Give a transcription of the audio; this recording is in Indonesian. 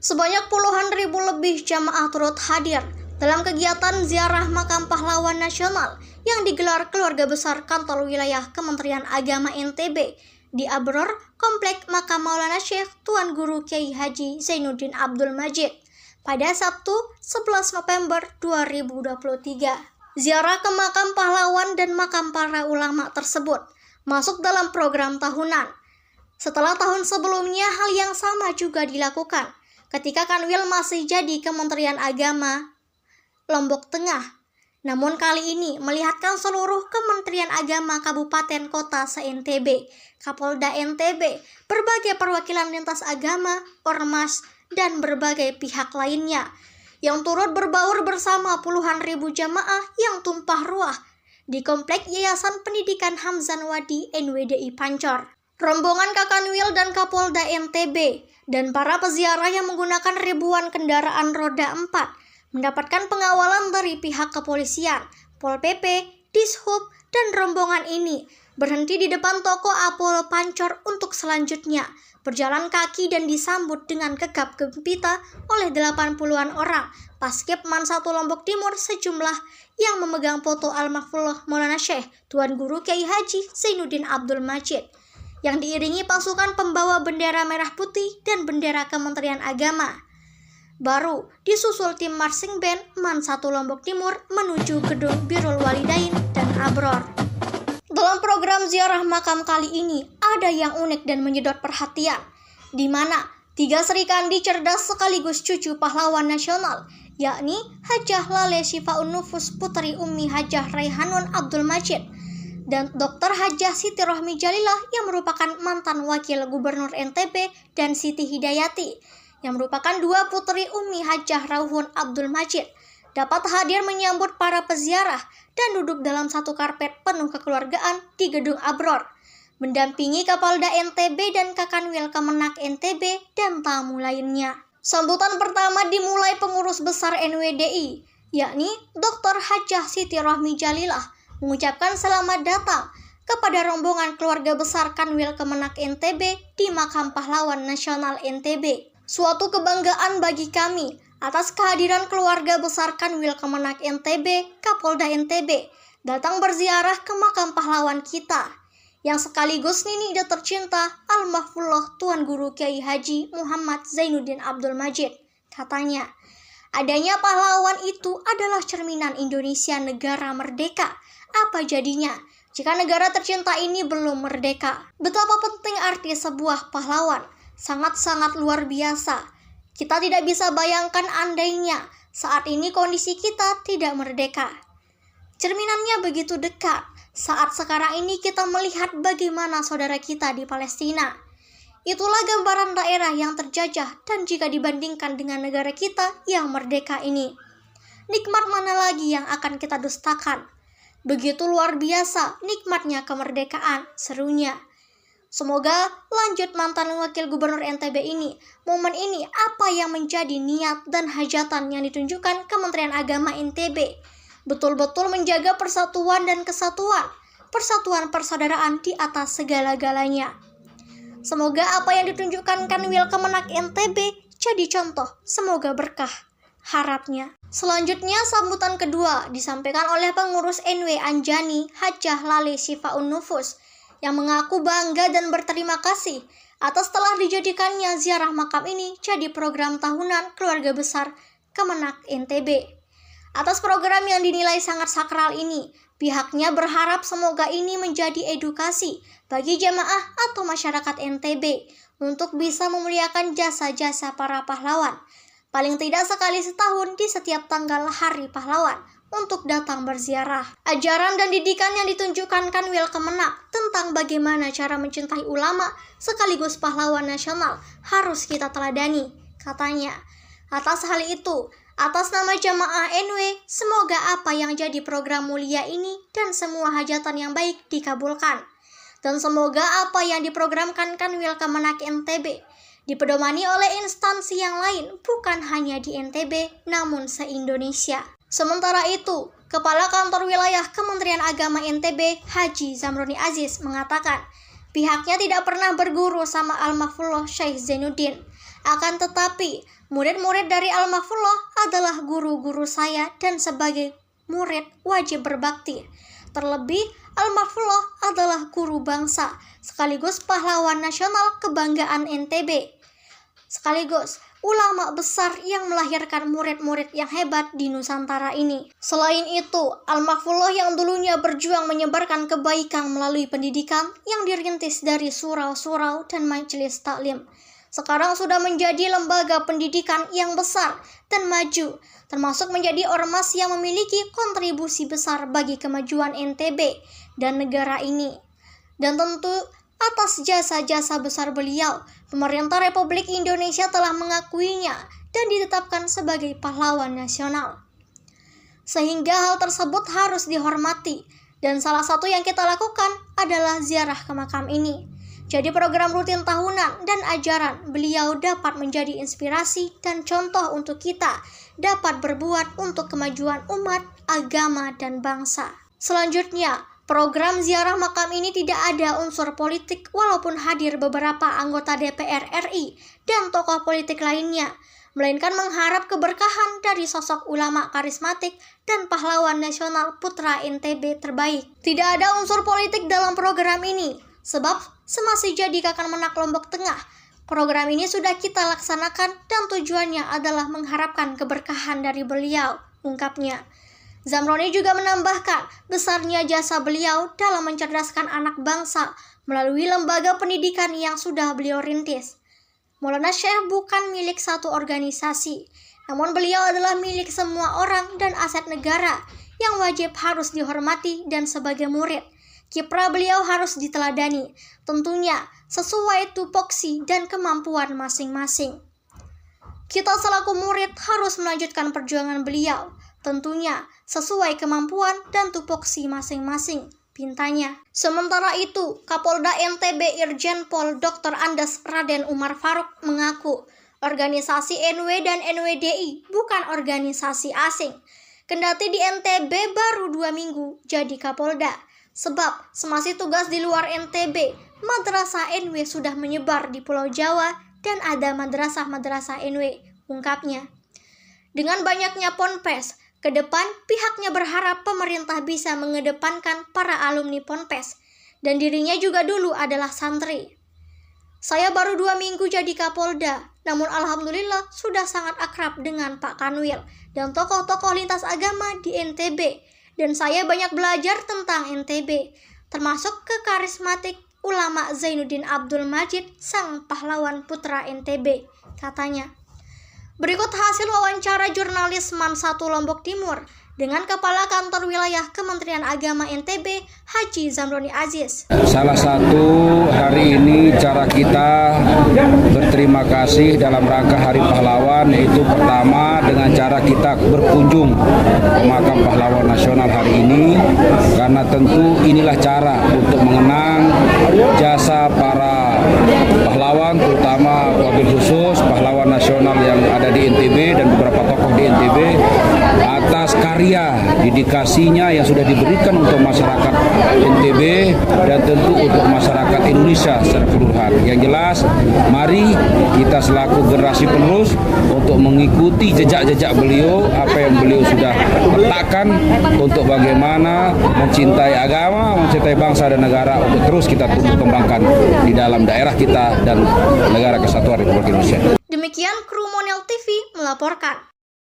Sebanyak puluhan ribu lebih jamaah turut hadir dalam kegiatan ziarah makam pahlawan nasional yang digelar keluarga besar kantor wilayah Kementerian Agama NTB di Abror, Komplek Makam Maulana Syekh Tuan Guru Kiai Haji Zainuddin Abdul Majid pada Sabtu 11 November 2023. Ziarah ke makam pahlawan dan makam para ulama tersebut masuk dalam program tahunan. Setelah tahun sebelumnya hal yang sama juga dilakukan ketika Kanwil masih jadi Kementerian Agama Lombok Tengah. Namun kali ini melihatkan seluruh Kementerian Agama Kabupaten Kota se-NTB, Kapolda NTB, berbagai perwakilan lintas agama, ormas, dan berbagai pihak lainnya yang turut berbaur bersama puluhan ribu jamaah yang tumpah ruah di Komplek Yayasan Pendidikan Hamzan Wadi NWDI Pancor. Rombongan Kakanwil dan Kapolda NTB dan para peziarah yang menggunakan ribuan kendaraan roda 4 mendapatkan pengawalan dari pihak kepolisian, Pol PP, Dishub, dan rombongan ini berhenti di depan toko Apollo Pancor untuk selanjutnya berjalan kaki dan disambut dengan gegap gempita oleh 80-an orang Paskibman 1 Lombok Timur sejumlah yang memegang foto Almarhum Maulana Syekh Tuan Guru Kiai Haji Zainuddin Abdul Majid yang diiringi pasukan pembawa bendera merah putih dan bendera Kementerian Agama. Baru disusul tim marching band MAN 1 Lombok Timur menuju gedung Birrul Walidain dan Abror. Dalam program ziarah makam kali ini ada yang unik dan menyedot perhatian, di mana 3 Serikandi cerdas sekaligus cucu pahlawan nasional, yakni Hajah Lale Syifaun Nufus Putri Ummi Hajah Raihanun Abdul Majid dan Dr. Hajah Siti Rohmi Jalilah yang merupakan mantan Wakil Gubernur NTB dan Siti Hidayati yang merupakan 2 putri Ummi Hajah Rauhun Abdul Majid dapat hadir menyambut para peziarah dan duduk dalam satu karpet penuh kekeluargaan di gedung Abror, mendampingi Kapolda NTB dan Kakanwil Kemenak NTB dan tamu lainnya. Sambutan pertama dimulai pengurus besar NWDI, yakni Dr. Hajah Siti Rohmi Jalilah, mengucapkan selamat datang kepada rombongan keluarga besar Kanwil Kemenak NTB di Makam Pahlawan Nasional NTB. Suatu kebanggaan bagi kami atas kehadiran keluarga besar Kanwil Kemenak NTB, Kapolda NTB, datang berziarah ke makam pahlawan kita, yang sekaligus nini ida tercinta Almarhum Tuan Guru Kiai Haji Muhammad Zainuddin Abdul Majid. Katanya, adanya pahlawan itu adalah cerminan Indonesia negara merdeka. Apa jadinya jika negara tercinta ini belum merdeka? Betapa penting arti sebuah pahlawan. Sangat-sangat luar biasa. Kita tidak bisa bayangkan andainya saat ini kondisi kita tidak merdeka. Cerminannya begitu dekat saat sekarang ini kita melihat bagaimana saudara kita di Palestina. Itulah gambaran daerah yang terjajah dan jika dibandingkan dengan negara kita yang merdeka ini, nikmat mana lagi yang akan kita dustakan? Begitu luar biasa nikmatnya kemerdekaan, serunya. Semoga lanjut mantan Wakil Gubernur NTB ini, momen ini apa yang menjadi niat dan hajatan yang ditunjukkan Kementerian Agama NTB, betul-betul menjaga persatuan dan kesatuan, persatuan persaudaraan di atas segala-galanya. Semoga apa yang ditunjukkan Kanwil Kemenak NTB jadi contoh, semoga berkah, harapnya. Selanjutnya sambutan kedua disampaikan oleh pengurus NW Anjani Hajah Lale Syifaun Nufus, yang mengaku bangga dan berterima kasih atas telah dijadikannya ziarah makam ini jadi program tahunan keluarga besar Kemenak NTB. Atas program yang dinilai sangat sakral ini, pihaknya berharap semoga ini menjadi edukasi bagi jamaah atau masyarakat NTB untuk bisa memuliakan jasa-jasa para pahlawan. Paling tidak sekali setahun di setiap tanggal Hari Pahlawan untuk datang berziarah. Ajaran dan didikan yang ditunjukkan Kanwil Kemenak tentang bagaimana cara mencintai ulama sekaligus pahlawan nasional harus kita teladani, katanya. Atas hal itu, atas nama jamaah NW, semoga apa yang jadi program mulia ini dan semua hajatan yang baik dikabulkan. Dan semoga apa yang diprogramkan Kanwil Kemenak NTB dipedomani oleh instansi yang lain, bukan hanya di NTB, namun se-Indonesia. Sementara itu, Kepala Kantor Wilayah Kementerian Agama NTB, Haji Zamroni Aziz, mengatakan pihaknya tidak pernah berguru sama Almarhum Syekh Zainuddin. Akan tetapi, Murid-murid dari Al-Mahfullah adalah guru-guru saya dan sebagai murid wajib berbakti. Terlebih, Al-Mahfullah adalah guru bangsa, sekaligus pahlawan nasional kebanggaan NTB. Sekaligus ulama besar yang melahirkan murid-murid yang hebat di Nusantara ini. Selain itu, Al-Mahfullah yang dulunya berjuang menyebarkan kebaikan melalui pendidikan yang dirintis dari surau-surau dan majelis taklim, sekarang sudah menjadi lembaga pendidikan yang besar dan maju, termasuk menjadi ormas yang memiliki kontribusi besar bagi kemajuan NTB dan negara ini. Dan tentu atas jasa-jasa besar beliau, pemerintah Republik Indonesia telah mengakuinya dan ditetapkan sebagai pahlawan nasional. Sehingga hal tersebut harus dihormati, dan salah satu yang kita lakukan adalah ziarah ke makam ini. Jadi program rutin tahunan dan ajaran beliau dapat menjadi inspirasi dan contoh untuk kita dapat berbuat untuk kemajuan umat, agama, dan bangsa. Selanjutnya, program ziarah makam ini tidak ada unsur politik walaupun hadir beberapa anggota DPR RI dan tokoh politik lainnya, melainkan mengharap keberkahan dari sosok ulama karismatik dan pahlawan nasional putra NTB terbaik. Tidak ada unsur politik dalam program ini, sebab semasih jadi Kakang Menak Lombok Tengah, program ini sudah kita laksanakan dan tujuannya adalah mengharapkan keberkahan dari beliau, ungkapnya. Zamroni juga menambahkan besarnya jasa beliau dalam mencerdaskan anak bangsa melalui lembaga pendidikan yang sudah beliau rintis. Maulana Syekh bukan milik satu organisasi, namun beliau adalah milik semua orang dan aset negara yang wajib harus dihormati, dan sebagai murid, kiprah beliau harus diteladani, tentunya sesuai tupoksi dan kemampuan masing-masing. Kita selaku murid harus melanjutkan perjuangan beliau, tentunya sesuai kemampuan dan tupoksi masing-masing, pintanya. Sementara itu, Kapolda NTB Irjen Pol Dr. Andes Raden Umar Faruk mengaku organisasi NW dan NWDI bukan organisasi asing. Kendati di NTB baru 2 minggu jadi Kapolda, sebab semasa tugas di luar NTB, madrasah NW sudah menyebar di Pulau Jawa dan ada madrasah-madrasah NW, ungkapnya. Dengan banyaknya ponpes, ke depan pihaknya berharap pemerintah bisa mengedepankan para alumni ponpes, dan dirinya juga dulu adalah santri. Saya baru 2 minggu jadi Kapolda, namun alhamdulillah sudah sangat akrab dengan Pak Kanwil dan tokoh-tokoh lintas agama di NTB, dan saya banyak belajar tentang NTB, termasuk kekarismatik ulama Zainuddin Abdul Majid, sang pahlawan putra NTB, katanya. Berikut hasil wawancara jurnalis MAN 1 Lombok Timur dengan Kepala Kantor Wilayah Kementerian Agama NTB, Haji Zamroni Aziz. Salah satu hari ini cara kita berterima kasih dalam rangka Hari Pahlawan, yaitu pertama dengan cara kita berkunjung ke makam pahlawan nasional hari ini, karena tentu inilah cara untuk mengenang jasa para pahlawan, terutama wabil khusus pahlawan nasional yang ada di NTB dan beberapa tokoh di NTB atas karya dedikasinya yang sudah diberikan untuk masyarakat NTB dan tentu untuk masyarakat Indonesia secara keseluruhan. Yang jelas, mari kita selaku generasi penerus untuk mengikuti jejak-jejak beliau, apa yang beliau sudah letakkan untuk bagaimana mencintai agama, mencintai bangsa dan negara, untuk terus kita tumbuh kembangkan di dalam daerah kita dan negara kesatuan Republik Indonesia. Demikian kru Monel TV melaporkan.